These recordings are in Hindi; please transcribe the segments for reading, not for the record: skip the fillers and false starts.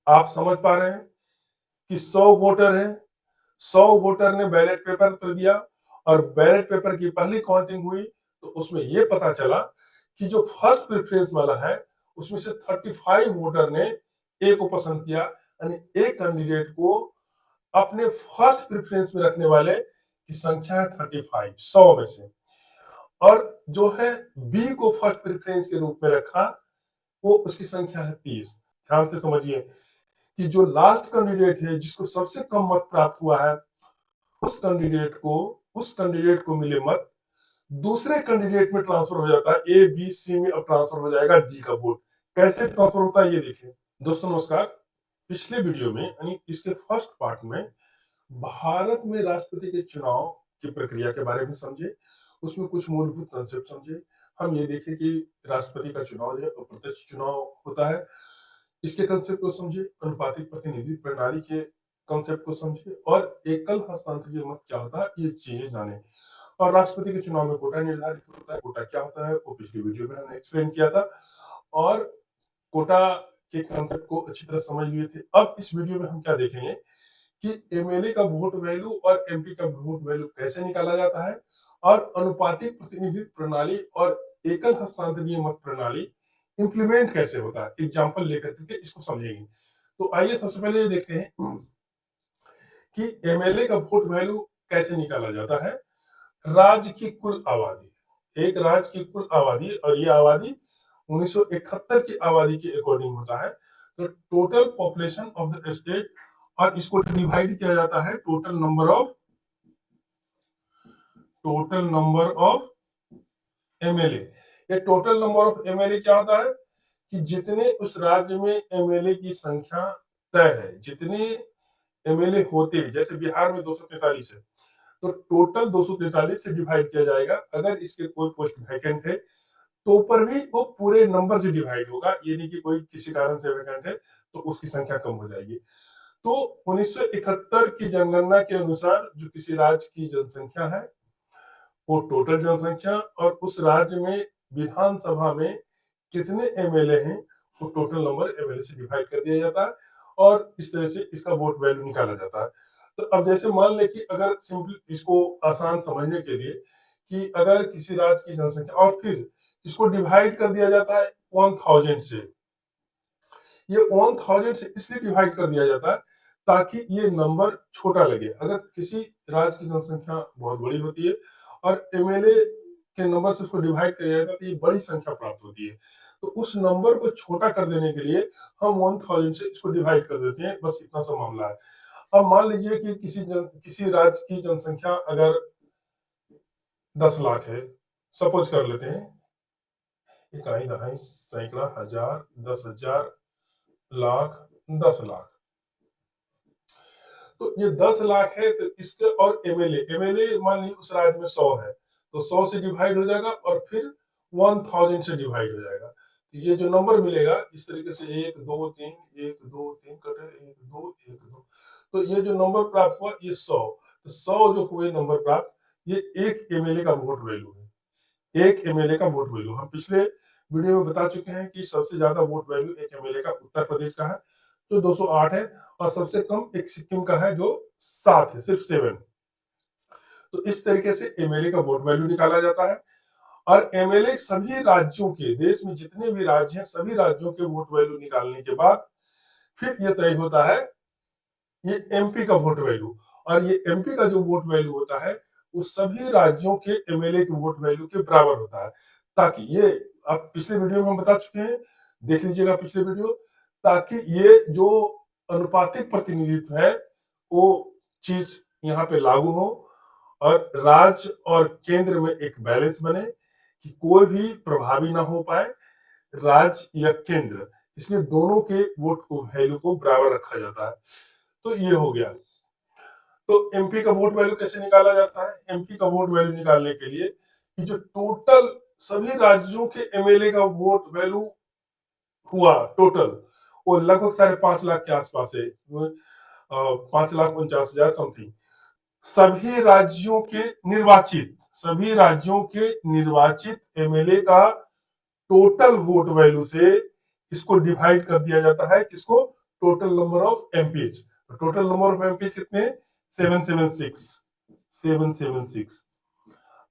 आप समझ पा रहे हैं कि 100 वोटर हैं, 100 वोटर ने बैलेट पेपर पर दिया और बैलेट पेपर की पहली काउंटिंग हुई तो उसमें यह पता चला कि जो फर्स्ट प्रेफरेंस वाला है उसमें से 35 वोटर ने ए को पसंद किया, यानी एक कैंडिडेट को अपने फर्स्ट प्रेफरेंस में रखने वाले की संख्या है 35 100 में से। और जो है बी को फर्स्ट प्रेफरेंस के रूप में रखा वो उसकी संख्या है 30। ध्यान से समझिए कि जो लास्ट कैंडिडेट है जिसको सबसे कम मत प्राप्त हुआ है उस कैंडिडेट को मिले मत दूसरे कैंडिडेट में ट्रांसफर हो जाता है। ए बी सी में अब ट्रांसफर हो जाएगा डी का वोट। कैसे ट्रांसफर होता है ये देखिए। दोस्तों नमस्कार। पिछले वीडियो में यानी इसके फर्स्ट पार्ट में भारत में राष्ट्रपति के चुनाव की प्रक्रिया के बारे में समझे, उसमें कुछ मूलभूत कंसेप्ट समझे। हम ये देखें कि राष्ट्रपति का चुनाव जो है अप्रत्यक्ष चुनाव होता है, इसके कंसेप्ट को समझे, अनुपातिक प्रतिनिधि प्रणाली के कंसेप्ट को समझे और एकल हस्तांतरण मत क्या होता है ये चीजें जाने। और राष्ट्रपति के चुनाव में कोटा निर्धारित होता है। कोटा क्या होता है वो पिछली वीडियो में हमने एक्सप्लेन किया था और कोटा के कंसेप्ट को अच्छी तरह समझ लिए थे। अब इस वीडियो में हम क्या देखेंगे कि एमएलए का वोट वैल्यू और एमपी का वोट वैल्यू कैसे निकाला जाता है और अनुपातिक प्रतिनिधित्व प्रणाली और एकल हस्तांतरणीय मत प्रणाली इंप्लीमेंट कैसे होता है, एग्जांपल लेकर के इसको समझेंगे। तो आइए सबसे पहले ये देखते हैं कि एमएलए का वोट वैल्यू कैसे निकाला जाता है। राज्य की कुल आबादी, एक राज्य की कुल आबादी और ये आबादी 1971 की आबादी के अकॉर्डिंग होता है। तो total population of the state और इसको डिवाइड किया जाता है टोटल नंबर ऑफ एमएलए। ये टोटल नंबर ऑफ एमएलए क्या होता है कि जितने उस राज्य में एमएलए की संख्या तय है, जितने एमएलए होते हैं, जैसे बिहार में 243 है तो टोटल 243 से डिवाइड किया जाएगा। अगर इसके कोई पोस्ट वैकेंट है तो ऊपर भी वो पूरे नंबर से डिवाइड होगा, ये नहीं कि कोई किसी कारण से वैकेंट है तो उसकी संख्या कम हो जाएगी। तो 1971 की जनगणना के अनुसार जो किसी राज्य की जनसंख्या है वो टोटल जनसंख्या और उस राज्य में विधानसभा में कितने एमएलए हैं वो टोटल नंबर एमएलए से डिवाइड कर दिया जाता है और इस तरह से इसका वोट वैल्यू निकाला जाता है। तो अब जैसे मान ले कि अगर सिंपल इसको आसान समझने के लिए कि अगर किसी राज्य की जनसंख्या और फिर इसको डिवाइड कर दिया जाता है 1000 से। ये 1000 से इसलिए डिवाइड कर दिया जाता है ताकि ये नंबर छोटा लगे। अगर किसी राज्य की जनसंख्या बहुत बड़ी होती है और एमएलए के नंबर से उसको डिवाइड किया जाता है तो ये बड़ी संख्या प्राप्त होती है। तो उस नंबर को छोटा कर देने के लिए हम 1000 से इसको डिवाइड कर देते हैं, बस इतना सा मामला है। अब मान लीजिए कि किसी राज्य की जनसंख्या अगर 10 लाख है, सपोज कर लेते हैं, इकाई दहाई सैकड़ा हजार 10,000 लाख 10 लाख। तो ये 10 लाख है तो इसके और एमएलए मान लीजिए उस राज्य में 100 है तो 100 से डिवाइड हो जाएगा और फिर 1000 से डिवाइड हो जाएगा। तो ये जो नंबर मिलेगा इस तरीके से 1 2 3 1 2 3 कटे 1 2 1 2, तो ये जो नंबर प्राप्त हुआ ये 100। तो 100 जो हुए नंबर प्राप्त ये एक एमएलए का वोट वैल्यू है। एक एमएलए का वोट वैल्यू हम पिछले वीडियो में बता चुके हैं कि सबसे ज्यादा वोट वैल्यू एक एमएलए का उत्तर प्रदेश का है जो 208 है और सबसे कम एक सिक्किम का है जो 7 है, सिर्फ 7। तो इस तरीके से एमएलए का वोट वैल्यू निकाला जाता है और एमएलए सभी राज्यों के, देश में जितने भी राज्य हैं सभी राज्यों के वोट वैल्यू निकालने के बाद फिर ये तय होता है ये एमपी का वोट वैल्यू। और ये एमपी का जो वोट वैल्यू होता है वो सभी राज्यों के एमएलए के वोट वैल्यू के बराबर होता है। ताकि ये आप पिछले वीडियो में हम बता चुके हैं, देख लीजिएगा पिछले वीडियो, ताकि ये जो अनुपातिक प्रतिनिधित्व है वो चीज यहाँ पे लागू हो और राज्य और केंद्र में एक बैलेंस बने कि कोई भी प्रभावी ना हो पाए राज्य या केंद्र, इसलिए दोनों के वोट को वैल्यू को बराबर रखा जाता है। तो ये हो गया। तो एमपी का वोट वैल्यू कैसे निकाला जाता है? एमपी का वोट वैल्यू निकालने के लिए कि जो टोटल सभी राज्यों के एमएलए का वोट वैल्यू हुआ टोटल वो लगभग 5.5 लाख के आसपास है, 5,49,000 समथिंग। सभी राज्यों के निर्वाचित एमएलए का टोटल वोट वैल्यू से इसको डिवाइड कर दिया जाता है, किसको? Total number of MPs. Total number of MPs कितने? 776। 776।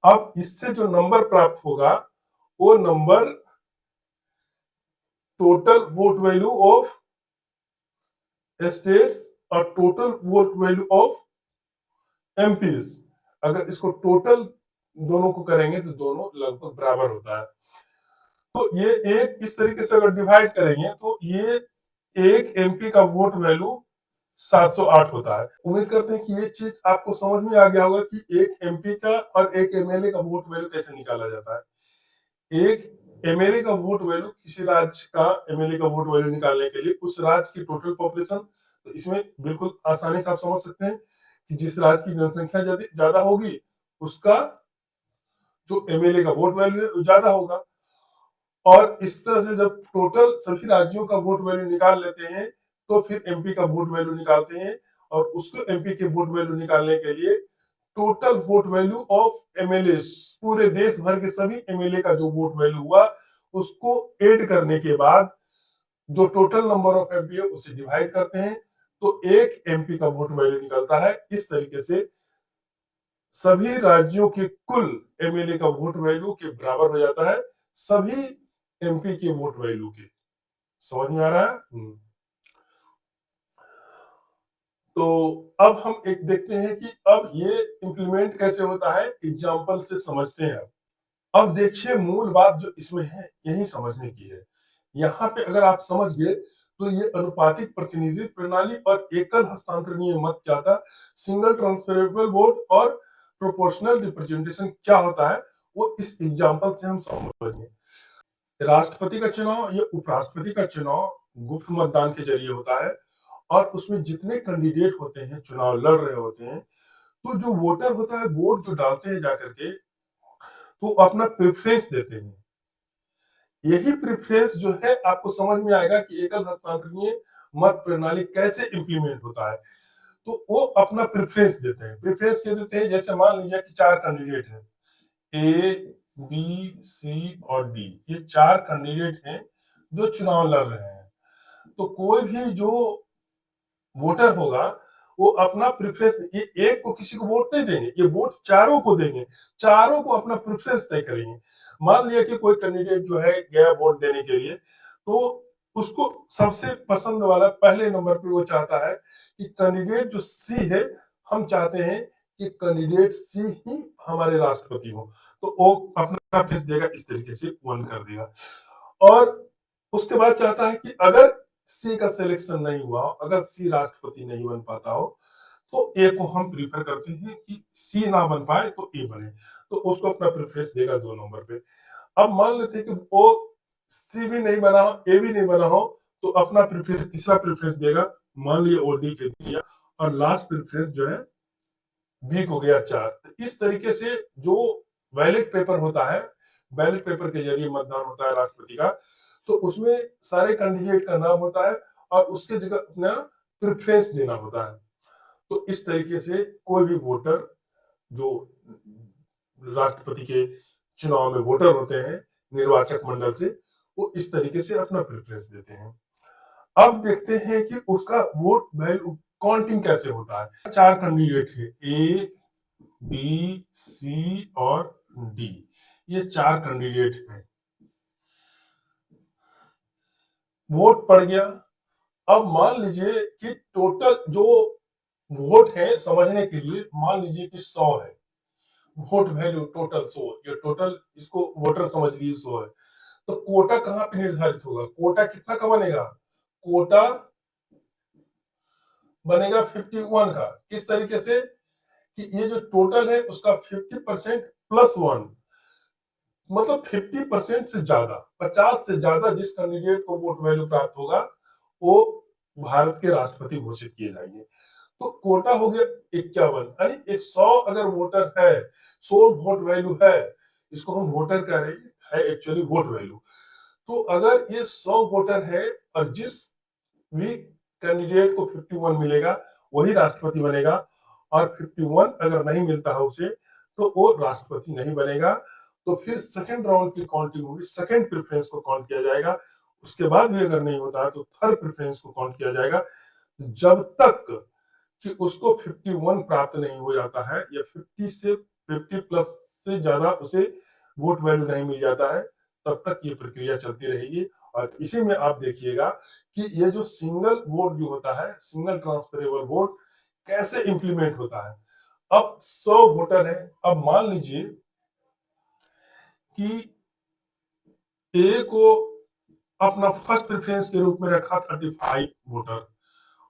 अब इससे जो नंबर प्राप्त होगा वो number total vote value of states और total vote value of MPs, अगर इसको टोटल दोनों को करेंगे तो दोनों लगभग बराबर होता है। तो ये एक इस तरीके से अगर डिवाइड करेंगे तो ये एक एमपी का वोट वैल्यू 708 होता है। उम्मीद करते हैं कि ये चीज आपको समझ में आ गया होगा कि एक एमपी का और एक एमएलए का वोट वैल्यू कैसे निकाला जाता है। एक एमएलए का वोट वैल्यू, किसी राज्य का एमएलए का वोट वैल्यू निकालने के लिए उस राज्य की टोटल पॉपुलेशन, तो इसमें बिल्कुल आसानी से आप समझ सकते हैं कि जिस राज्य की जनसंख्या ज्यादा होगी उसका जो एमएलए का वोट वैल्यू है वो ज्यादा होगा। और इस तरह से जब टोटल सभी राज्यों का वोट वैल्यू निकाल लेते हैं तो फिर एमपी का वोट वैल्यू निकालते हैं, और उसको एमपी के वोट वैल्यू निकालने के लिए total vote value of MLA, पूरे देश भर के सभी एमएलए का जो वोट वैल्यू हुआ उसको ऐड करने के बाद जो टोटल नंबर ऑफ एमपी है उसे डिवाइड करते हैं तो एक एमपी का वोट वैल्यू निकलता है। इस तरीके से सभी राज्यों के कुल एमएलए का वोट वैल्यू के बराबर हो जाता है सभी एमपी के वोट वैल्यू के। समझ में आ रहा है? तो अब हम एक देखते हैं कि अब ये इंप्लीमेंट कैसे होता है, एग्जाम्पल से समझते हैं। अब देखिए मूल बात जो इसमें है यही समझने की है। यहाँ पे अगर आप समझ गए तो ये अनुपातिक प्रतिनिधित्व प्रणाली और एकल हस्तांतरणीय मत क्या था, सिंगल ट्रांसफरेबल वोट और प्रोपोर्शनल रिप्रेजेंटेशन क्या होता है वो इस एग्जाम्पल से हम समझेंगे। राष्ट्रपति का चुनाव या उपराष्ट्रपति का चुनाव गुप्त मतदान के जरिए होता है और उसमें जितने कैंडिडेट होते हैं चुनाव लड़ रहे होते हैं तो जो वोटर होता है वोट जो डालते हैं जाकर के तो अपना प्रेफरेंस देते हैं। यही प्रेफरेंस जो है आपको समझ में आएगा कि एकल हस्तांतरणीय मत प्रणाली कैसे इंप्लीमेंट होता है। तो वो अपना प्रेफरेंस देते हैं। प्रेफरेंस क्या देते हैं? जैसे मान लीजिए कि 4 कैंडिडेट हैं, ए बी सी और डी, ये 4 कैंडिडेट हैं जो चुनाव लड़ रहे हैं। तो कोई भी जो वोटर होगा वो अपना प्रेफरेंस, ये एक को किसी को वोट नहीं देंगे, ये वोट चारों को देंगे, चारों को अपना प्रेफरेंस तय करेंगे। मान लिया कि कोई कैंडिडेट जो है गया वोट देने के लिए तो उसको सबसे पसंद वाला पहले नंबर पे वो चाहता है कि कैंडिडेट जो सी है, हम चाहते हैं कि कैंडिडेट सी ही हमारे राष्ट्रपति हो, तो वो अपना प्रेफरेंस देगा, इस तरीके से वन कर देगा। और उसके बाद चाहता है कि अगर सी का सिलेक्शन नहीं हुआ, अगर सी राष्ट्रपति नहीं बन पाता हो तो ए को हम प्रीफर करते हैं कि सी ना बन पाए तो ए बने, तो उसको अपना प्रेफरेंस देगा 2 नंबर पे। अब मान लेते हैं कि वो सी भी नहीं बना हो, ए भी नहीं बना हो, तो अपना प्रेफरेंस, तीसरा प्रेफरेंस देगा, मान लिया ओ डी के दिया, और लास्ट प्रेफरेंस जो है बी को गया 4। तो इस तरीके से जो बैलेट पेपर होता है, बैलेट पेपर के जरिए मतदान होता है राष्ट्रपति का, तो उसमें सारे कैंडिडेट का नाम होता है और उसके जगह अपना प्रेफरेंस देना होता है। तो इस तरीके से कोई भी वोटर जो राष्ट्रपति के चुनाव में वोटर होते हैं निर्वाचक मंडल से, वो इस तरीके से अपना प्रेफरेंस देते हैं। अब देखते हैं कि उसका वोट वैल्यू काउंटिंग कैसे होता है। 4 कैंडिडेट है, ए बी सी और डी, ये 4 कैंडिडेट हैं। वोट पड़ गया। अब मान लीजिए कि टोटल जो वोट है, समझने के लिए मान लीजिए कि 100 है, वोट वैल्यू टोटल 100, ये टोटल इसको वोटर समझ लीजिए 100 है। तो कोटा कहां पे निर्धारित होगा? कोटा कितना का बनेगा? कोटा बनेगा 51 का। किस तरीके से कि ये जो टोटल है उसका 50% प्लस 1, मतलब 50% से ज्यादा, 50 से ज्यादा जिस कैंडिडेट को वोट वैल्यू प्राप्त होगा वो भारत के राष्ट्रपति घोषित किए जाएंगे। तो कोटा हो गया 51, यानी 100 अगर वोटर है, 100 वोट वैल्यू है, इसको हम वोटर कह रहे हैं, एक्चुअली वोट वैल्यू। तो अगर ये 100 वोटर है और जिस भी कैंडिडेट को 51 मिलेगा वही राष्ट्रपति बनेगा, और 51 अगर नहीं मिलता है उसे तो वो राष्ट्रपति नहीं बनेगा। तो फिर सेकंड राउंड की काउंटिंग होगी, सेकंड प्रेफरेंस को काउंट किया जाएगा, उसके बाद भी अगर नहीं होता है तो थर्ड प्रेफरेंस को काउंट किया जाएगा, जब तक कि उसको 51 प्राप्त नहीं हो जाता है या 50 प्लस से ज्यादा उसे वोट वैल्यू नहीं मिल जाता है, तब तक ये प्रक्रिया चलती रहेगी। और इसी में आप देखिएगा कि ये जो सिंगल वोट जो होता है, सिंगल ट्रांसफरेबल वोट कैसे इंप्लीमेंट होता है। अब 100 वोटर है, अब मान लीजिए कि ए को अपना फर्स्ट प्रेफरेंस के रूप में रखा 35 वोटर,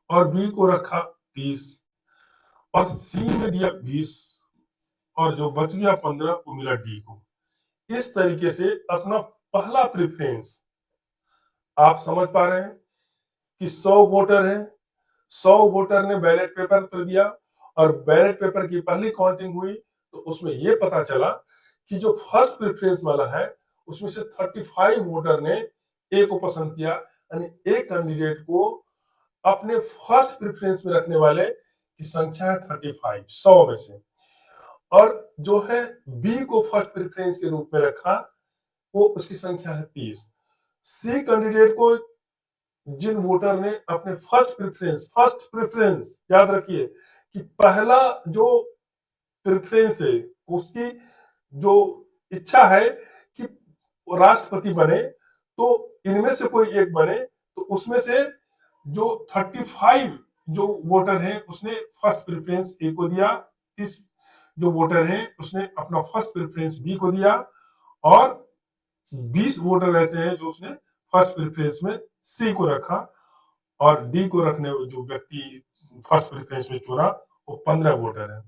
और बी को रखा 30, और सी में दिया 20, और जो बच गया 15 वो मिला डी को। इस तरीके से अपना पहला प्रेफरेंस, आप समझ पा रहे हैं कि 100 वोटर है, 100 वोटर ने बैलेट पेपर कर दिया, और बैलेट पेपर की पहली काउंटिंग हुई तो उसमें यह पता चला कि जो फर्स्ट प्रेफरेंस वाला है उसमें से 35 वोटर ने ए को पसंद किया, यानी ए कैंडिडेट को अपने फर्स्ट प्रेफरेंस में रखने वाले की संख्या है 35 100 में से। और जो है बी को फर्स्ट प्रेफरेंस के रूप में रखा, वो उसकी संख्या है 30। सी कैंडिडेट को जिन वोटर ने अपने फर्स्ट प्रेफरेंस याद रखिए कि पहला जो प्रेफरेंस है उसकी जो इच्छा है कि राष्ट्रपति बने, तो इनमें से कोई एक बने, तो उसमें से जो 35 जो वोटर हैं उसने फर्स्ट प्रेफरेंस ए को दिया, 30 जो वोटर हैं उसने अपना फर्स्ट प्रेफरेंस बी को दिया, और 20 वोटर ऐसे हैं जो उसने फर्स्ट प्रेफरेंस में सी को रखा, और डी को रखने जो व्यक्ति फर्स्ट प्रेफरेंस में चुना वो 15 वोटर है।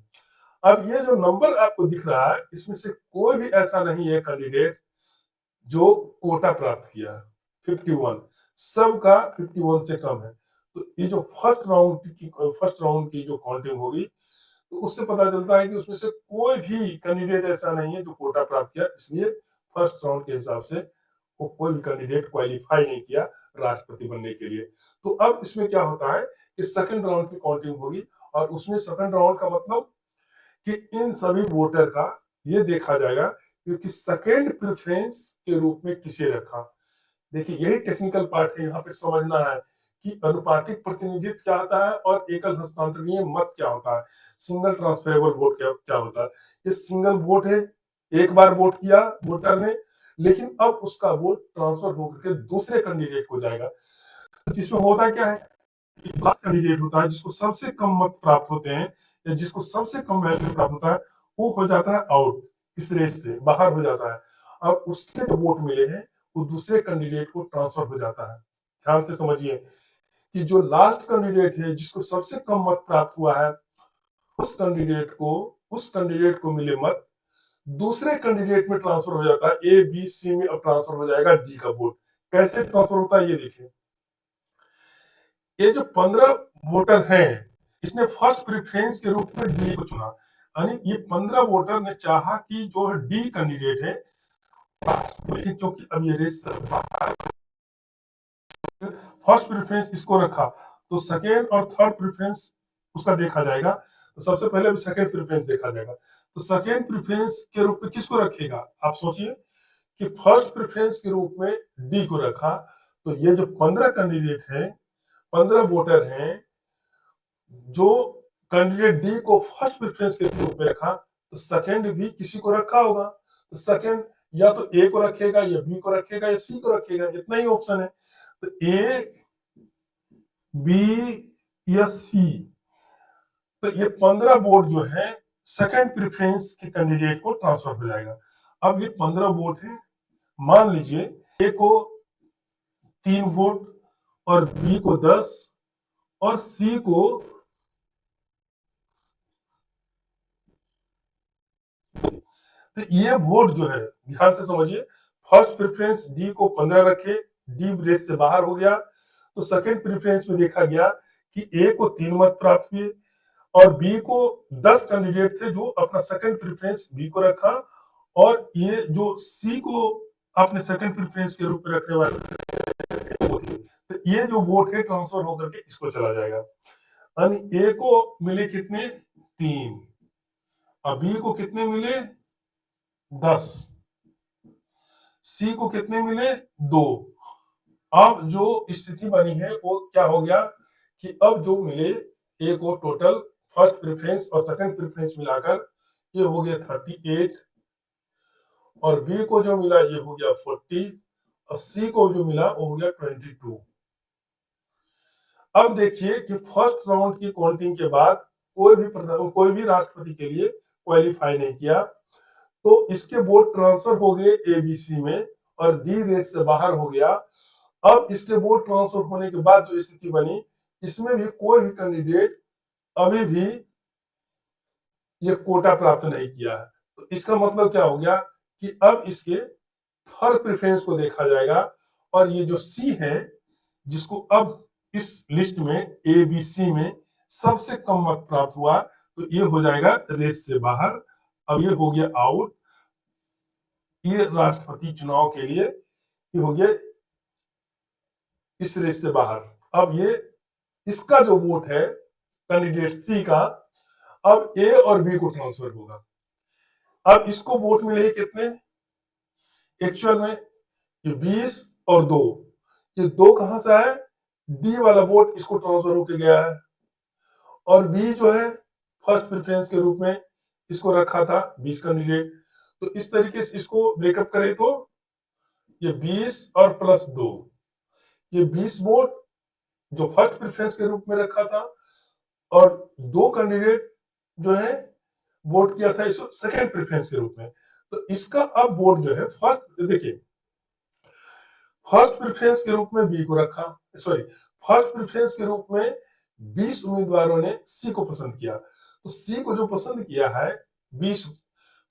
अब ये जो नंबर आपको दिख रहा है इसमें से कोई भी ऐसा नहीं है कैंडिडेट जो कोटा प्राप्त किया, 51 सबका 51 से कम है। तो ये जो फर्स्ट राउंड की जो काउंटिंग होगी तो उससे पता चलता है कि उसमें से कोई भी कैंडिडेट ऐसा नहीं है जो कोटा प्राप्त किया, इसलिए फर्स्ट राउंड के हिसाब से वो कोई भी कैंडिडेट क्वालिफाई नहीं किया राष्ट्रपति बनने के लिए। तो अब इसमें क्या होता है कि सेकंड राउंड की काउंटिंग होगी, और उसमें सेकंड राउंड का मतलब कि इन सभी वोटर का ये देखा जाएगा कि सेकंड प्रेफरेंस के रूप में किसे रखा। देखिए यही टेक्निकल पार्ट है, यहाँ पे समझना है कि अनुपातिक प्रतिनिधित्व क्या होता है और एकल हस्तांतरणीय मत क्या होता है, सिंगल ट्रांसफरेबल वोट क्या क्या होता है। ये सिंगल वोट है, एक बार वोट किया वोटर ने, लेकिन अब उसका वोट ट्रांसफर होकर के दूसरे कैंडिडेट को जाएगा। जिसमें होता क्या है, कैंडिडेट होता है जिसको सबसे कम मत प्राप्त होते हैं या जिसको सबसे कम वैल्यू प्राप्त होता है, वो हो जाता है आउट, इस रेस से बाहर हो जाता है, और उसके जो वोट मिले हैं वो दूसरे कैंडिडेट को ट्रांसफर हो जाता है। ध्यान से समझिए कि जो लास्ट कैंडिडेट है जिसको सबसे कम मत प्राप्त हुआ है, उस कैंडिडेट को मिले मत दूसरे कैंडिडेट में ट्रांसफर हो जाता है, ए बी सी में अब ट्रांसफर हो जाएगा डी का वोट। कैसे ट्रांसफर होता है ये देखिए, ये जो 15 वोटर हैं इसने फर्स्ट प्रेफरेंस के रूप में डी को चुना, यानी ये 15 वोटर ने चाहा कि जो डी कैंडिडेट है, लेकिन क्योंकि अब ये रेस फर्स्ट प्रेफरेंस इसको रखा तो सेकेंड और थर्ड प्रेफरेंस उसका देखा जाएगा। तो सबसे पहले भी सेकेंड प्रेफरेंस देखा जाएगा, तो सेकेंड प्रेफरेंस के रूप में किसको रखेगा, आप सोचिए कि फर्स्ट प्रेफरेंस के रूप में डी को रखा, तो ये जो 15 कैंडिडेट है, 15 वोटर हैं जो कैंडिडेट डी को फर्स्ट प्रेफरेंस के रूप में रखा, तो सेकंड भी किसी को रखा होगा, तो सेकंड या तो ए को रखेगा या बी को रखेगा या सी को रखेगा, इतना ही ऑप्शन है। तो ए बी या सी, तो ये 15 वोट जो है सेकंड प्रेफरेंस के कैंडिडेट को ट्रांसफर हो जाएगा। अब ये 15 वोट है, मान लीजिए ए को 3 वोट और बी को 10 और सी को तो ये वोट जो है ध्यान से समझिए, फर्स्ट प्रेफरेंस डी को 15 रखे, डी रेस से बाहर हो गया, तो सेकंड प्रेफरेंस में देखा गया कि ए को 3 मत प्राप्त हुए और बी को 10 कैंडिडेट थे जो अपना सेकंड प्रेफरेंस बी को रखा, और ये जो सी को अपने सेकंड प्रेफरेंस के रूप में रखने वाले, तो ये जो वोट है ट्रांसफर होकर के इसको चला जाएगा। यानी ए को मिले कितने 3, और बी को कितने मिले 10, सी को कितने मिले 2, अब जो स्थिति बनी है वो क्या हो गया कि अब जो मिले ए को टोटल फर्स्ट प्रेफरेंस और सेकंड प्रेफरेंस मिलाकर ये हो गया 38 और बी को जो मिला ये हो गया 40 और सी को जो मिला वो हो गया 22। अब देखिए कि फर्स्ट राउंड की काउंटिंग के बाद कोई भी राष्ट्रपति के लिए क्वालिफाई नहीं किया, तो इसके वोट ट्रांसफर हो गए एबीसी में और डी रेस से बाहर हो गया। अब इसके वोट ट्रांसफर होने के बाद जो स्थिति बनी, इसमें भी कोई भी कैंडिडेट अभी भी ये कोटा प्राप्त नहीं किया है। तो इसका मतलब क्या हो गया कि अब इसके थर्ड प्रेफरेंस को देखा जाएगा और ये जो सी है जिसको अब इस लिस्ट में ए बी सी में सबसे कम मत प्राप्त हुआ, तो ये हो जाएगा रेस से बाहर। अब ये हो गया आउट, ये राष्ट्रपति चुनाव के लिए ये हो गया इस रेस से बाहर। अब ये इसका जो वोट है कैंडिडेट सी का, अब ए और बी को ट्रांसफर होगा। अब इसको वोट मिले कितने, एक्चुअल में ये 20 और 2, ये 2 कहां से आए, डी वाला वोट इसको ट्रांसफर होके गया है और बी जो है फर्स्ट प्रेफरेंस के रूप में इसको रखा था 20 कैंडिडेट। तो इस तरीके से इसको ब्रेकअप करें तो ये 20 और प्लस 2, ये 20 वोट जो फर्स्ट प्रेफरेंस के रूप में रखा था और 2 कैंडिडेट जो है वोट किया था इसको सेकंड प्रेफरेंस के रूप में। तो इसका अब वोट जो है देखिए फर्स्ट प्रेफरेंस के रूप में बी को रखा, फर्स्ट प्रेफरेंस के रूप में 20 उम्मीदवारों ने सी को पसंद किया, तो सी को जो पसंद किया है 20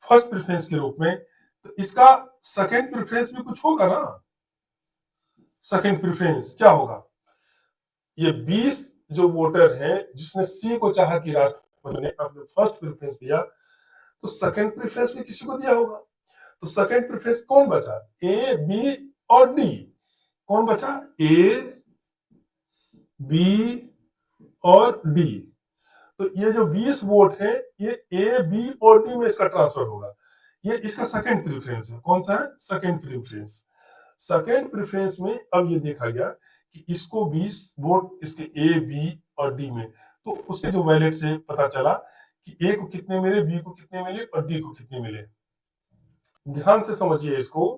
फर्स्ट प्रेफरेंस के रूप में, तो इसका सेकंड प्रेफरेंस भी कुछ होगा ना। सेकंड प्रेफरेंस क्या होगा, ये 20 जो वोटर हैं जिसने सी को चाहा कि राष्ट्रपति ने अपने फर्स्ट प्रेफरेंस दिया, तो सेकंड प्रेफरेंस भी किसी को दिया होगा। तो सेकंड प्रेफरेंस कौन बचा, ए बी और डी, कौन बचा, ए बी और डी। तो ये जो 20 वोट है ये ए बी और डी में इसका ट्रांसफर होगा, ये इसका सेकंड प्रेफरेंस है। कौन सा है, सेकंड प्रेफरेंस। सेकंड प्रेफरेंस में अब ये देखा गया कि इसको 20 वोट इसके ए बी और डी में, तो उसके जो बैलेट से पता चला कि ए को कितने मिले, बी को कितने मिले और डी को कितने मिले। ध्यान से समझिए इसको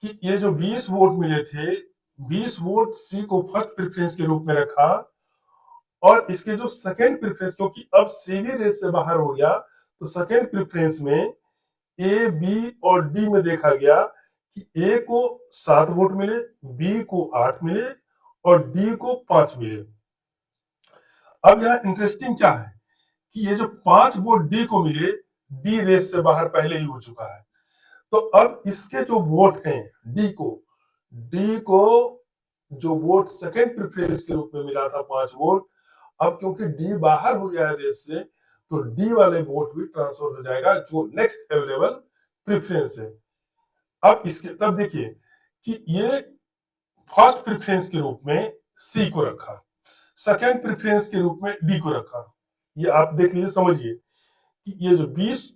कि ये जो 20 वोट मिले थे, 20 वोट सी को फर्स्ट प्रेफरेंस के रूप में रखा और इसके जो सेकंड प्रेफरेंस, क्योंकि अब सी भी रेस से बाहर हो गया, तो सेकंड प्रेफरेंस में ए बी और डी में देखा गया कि ए को 7 वोट मिले, बी को 8 मिले और डी को 5 मिले। अब यहाँ इंटरेस्टिंग क्या है कि ये जो 5 वोट डी को मिले, डी रेस से बाहर पहले ही हो चुका है। तो अब इसके जो वोट हैं डी को जो वोट सेकंड प्रेफरेंस के रूप में मिला था 5 वोट, अब क्योंकि डी बाहर हो गया है रेस से, तो डी वाले वोट भी ट्रांसफर हो जाएगा जो नेक्स्ट अवेलेबल प्रेफरेंस है। अब इसके तब देखिए कि ये फर्स्ट प्रेफरेंस के रूप में सी को रखा, सेकंड प्रेफरेंस के रूप में डी को रखा। ये आप देख लीजिए, समझिए कि ये जो 20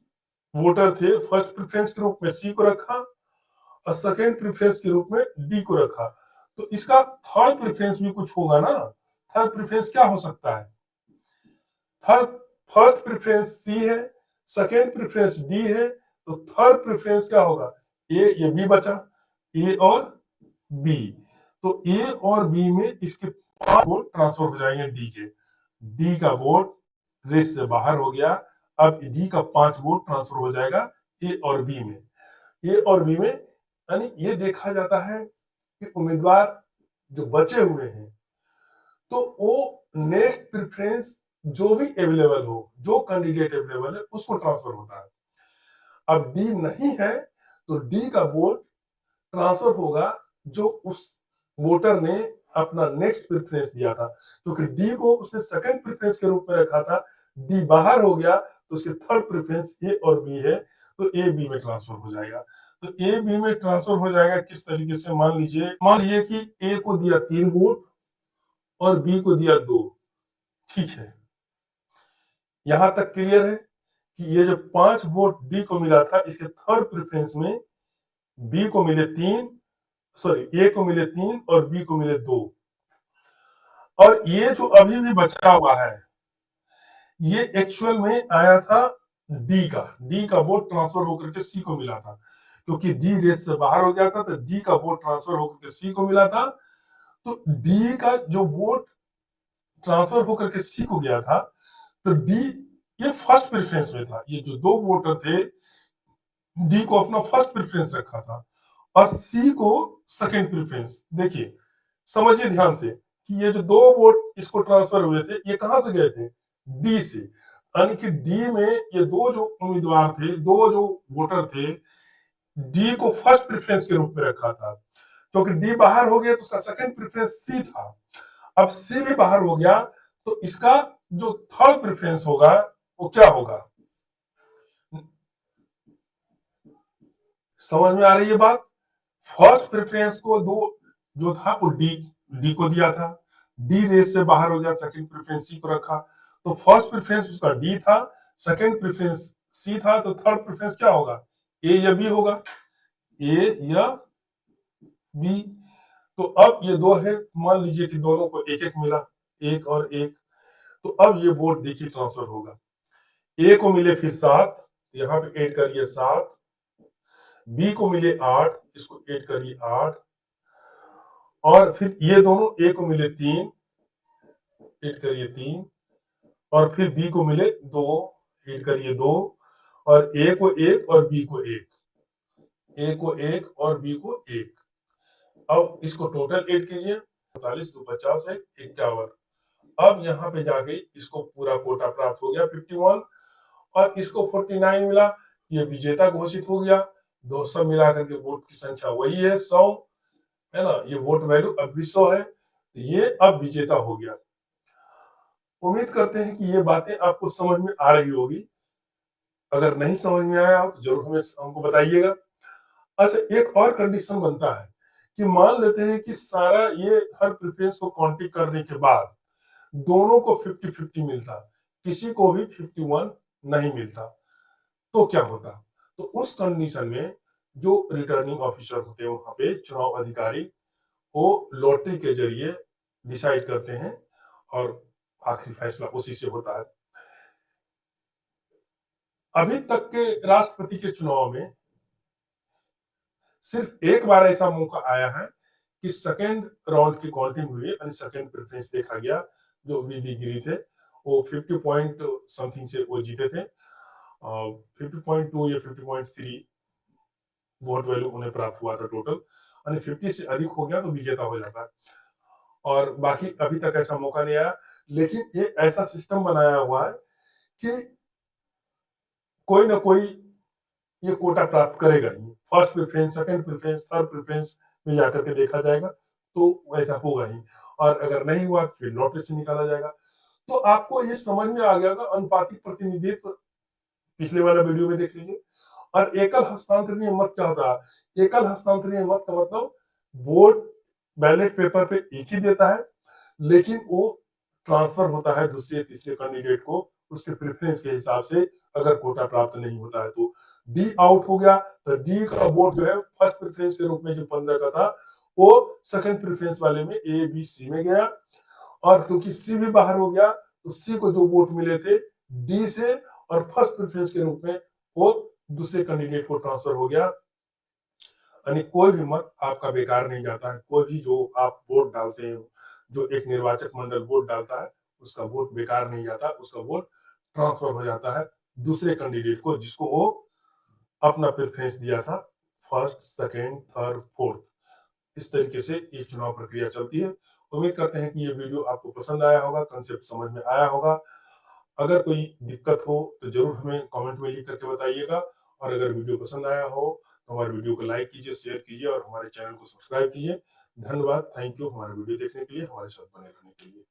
वोटर थे फर्स्ट प्रेफरेंस के रूप में सी को रखा और सेकंड प्रेफरेंस के रूप में डी को रखा, तो इसका थर्ड प्रेफरेंस भी कुछ होगा ना। थर्ड प्रेफरेंस क्या हो सकता है, थर्ड फर्स्ट प्रेफरेंस सी है, सेकंड प्रेफरेंस डी है, तो थर्ड प्रेफरेंस क्या होगा, ए, ये बी बचा, ए और बी। तो ए और बी में इसके 5 वोट ट्रांसफर हो जाएंगे डी के, डी का वोट रेस से बाहर हो गया, अब डी का 5 वोट ट्रांसफर हो जाएगा ए और बी में। ए और बी में यानी ये देखा जाता है कि उम्मीदवार जो बचे हुए हैं तो वो नेक्स्ट प्रेफरेंस जो भी अवेलेबल हो, जो कैंडिडेट अवेलेबल है उसको ट्रांसफर होता है। अब डी नहीं है तो डी का वोट ट्रांसफर होगा जो उस वोटर ने अपना नेक्स्ट प्रेफरेंस दिया था, क्योंकि डी को उसने सेकंड प्रेफरेंस के रूप में रखा था, डी बाहर हो गया तो उसके थर्ड प्रेफरेंस ए और बी है, तो ए बी में ट्रांसफर हो जाएगा। तो ए बी में ट्रांसफर हो जाएगा किस तरीके से, मान लीजिए कि ए को दिया 3 वोट और बी को दिया 2, ठीक है, यहां तक क्लियर है कि ये जो 5 वोट डी को मिला था इसके थर्ड प्रेफरेंस में बी को मिले 3 सॉरी, ए को मिले 3 और बी को मिले 2। और ये जो अभी भी बचा हुआ है, ये एक्चुअल में आया था डी का वोट ट्रांसफर होकर के सी को मिला था, क्योंकि डी रेस से बाहर हो गया था, तो डी का वोट ट्रांसफर होकर के सी को मिला था। तो डी का जो वोट ट्रांसफर होकर के सी को गया था, तो डी ये फर्स्ट प्रेफरेंस में था। ये जो दो वोटर थे, डी को अपना फर्स्ट प्रेफरेंस रखा था और सी को सेकंड प्रेफरेंस। देखिए, समझिए ध्यान से कि ये जो दो वोट इसको ट्रांसफर हुए थे, ये कहां से गए थे? डी से। यानी कि डी में ये दो जो उम्मीदवार थे, दो जो वोटर थे, डी को फर्स्ट प्रेफरेंस के रूप में रखा था। क्योंकि डी बाहर हो गया तो उसका सेकंड प्रेफरेंस सी था। अब सी भी बाहर हो गया तो इसका जो थर्ड प्रेफरेंस होगा वो क्या होगा? समझ में आ रही है बात? फर्स्ट प्रेफरेंस को दो जो था वो डी को दिया था, डी रेस से बाहर हो गया, सेकंड प्रेफरेंस सी को रखा। तो फर्स्ट प्रेफरेंस उसका डी था, सेकंड प्रेफरेंस सी था, तो थर्ड प्रेफरेंस क्या होगा? ए या बी होगा, ए या बी। तो अब ये दो है, मान लीजिए कि दोनों को एक एक मिला, एक और एक। तो अब ये वोट देखिए ट्रांसफर होगा। ए को मिले फिर 7, यहाँ पे ऐड करिए 7, बी को मिले 8, इसको ऐड करिए 8, और फिर ये दोनों ए को मिले 3, ऐड करिए 3, और फिर बी को मिले 2, ऐड करिए 2, और ए को 1 और बी को 1, ए को 1 और बी को 1। अब इसको टोटल ऐड कीजिए, 45 2 50 है 51। अब यहाँ पे जाके इसको पूरा कोटा प्राप्त हो गया 51, और इसको 49 मिला, ये विजेता घोषित हो गया। 200 मिलाकर के वोट की संख्या वही है 100, है ना? ये वोट वैल्यू अब भी 100 है, तो ये अब विजेता हो गया। उम्मीद करते हैं कि ये बातें आपको समझ में आ रही होगी। अगर नहीं समझ में आया हो तो जरूर हमको बताइएगा। अच्छा, एक और कंडीशन बनता है कि मान लेते हैं कि सारा ये हर प्रेफरेंस को काउंटिंग करने के बाद दोनों को 50-50 मिलता, किसी को भी 51 नहीं मिलता, तो क्या होता? तो उस कंडीशन में जो रिटर्निंग ऑफिसर होते हैं वहां पे चुनाव अधिकारी, वो लॉटरी के जरिए डिसाइड करते हैं और आखिरी फैसला उसी से होता है। अभी तक के राष्ट्रपति के चुनाव में सिर्फ एक बार ऐसा मौका आया है कि सेकेंड राउंड की काउंटिंग हुई यानी सेकेंड प्रेफरेंस देखा गया। जो वीवी गिरी थे वो 50 पॉइंट समथिंग से वो जीते थे, 50.2 या 50.3 वोट वैल्यू उन्हें प्राप्त हुआ था टोटल, यानी 50 से अधिक हो गया तो विजेता हो जाता है। और बाकी अभी तक ऐसा मौका नहीं आया, लेकिन ये ऐसा सिस्टम बनाया हुआ है कि कोई ना कोई ये कोटा प्राप्त करेगा ही। First preference, second preference, third preference में जाकर के देखा जाएगा तो वैसा होगा ही, और अगर नहीं हुआ तो फिर लॉटरी से निकाला जाएगा। तो आपको ये समझ में आ गया होगा अनुपातिक प्रतिनिधित्व, पिछले वाला वीडियो में देख लीजिए। और एकल हस्तांतरणीय मत क्या होता है? एकल हस्तांतरणीय मत का मतलब वोट बैलेट पेपर पे एक ही देता है, लेकिन वो ट्रांसफर होता है दूसरे तीसरे कैंडिडेट को उसके प्रेफरेंस के हिसाब से, अगर कोटा प्राप्त नहीं होता है तो। डी आउट हो गया तो डी का वोट जो है फर्स्ट प्रेफरेंस के रूप में जो 15 का था वो सेकंड प्रेफरेंस वाले में ए बी सी में गया, और क्योंकि सी भी बाहर हो गया तो सी को जो वोट मिले थे डी से और फर्स्ट प्रेफरेंस के रूप में वो दूसरे कैंडिडेट को ट्रांसफर हो गया। यानी कोई भी मत आपका बेकार नहीं जाता है, कोई भी जो आप वोट डालते हैं, जो एक निर्वाचक मंडल वोट डालता है उसका वोट बेकार नहीं जाता, उसका वोट ट्रांसफर हो जाता है दूसरे कैंडिडेट को जिसको वो अपना प्रेफरेंस दिया था, फर्स्ट सेकेंड थर्ड फोर्थ। इस तरीके से ये चुनाव प्रक्रिया चलती है। उम्मीद करते हैं कि ये वीडियो आपको पसंद आया होगा, कंसेप्ट समझ में आया होगा। अगर कोई दिक्कत हो तो जरूर हमें कमेंट में लिख करके बताइएगा, और अगर वीडियो पसंद आया हो तो हमारे वीडियो को लाइक कीजिए, शेयर कीजिए और हमारे चैनल को सब्सक्राइब कीजिए। धन्यवाद, थैंक यू हमारे वीडियो देखने के लिए, हमारे साथ बने रहने के लिए।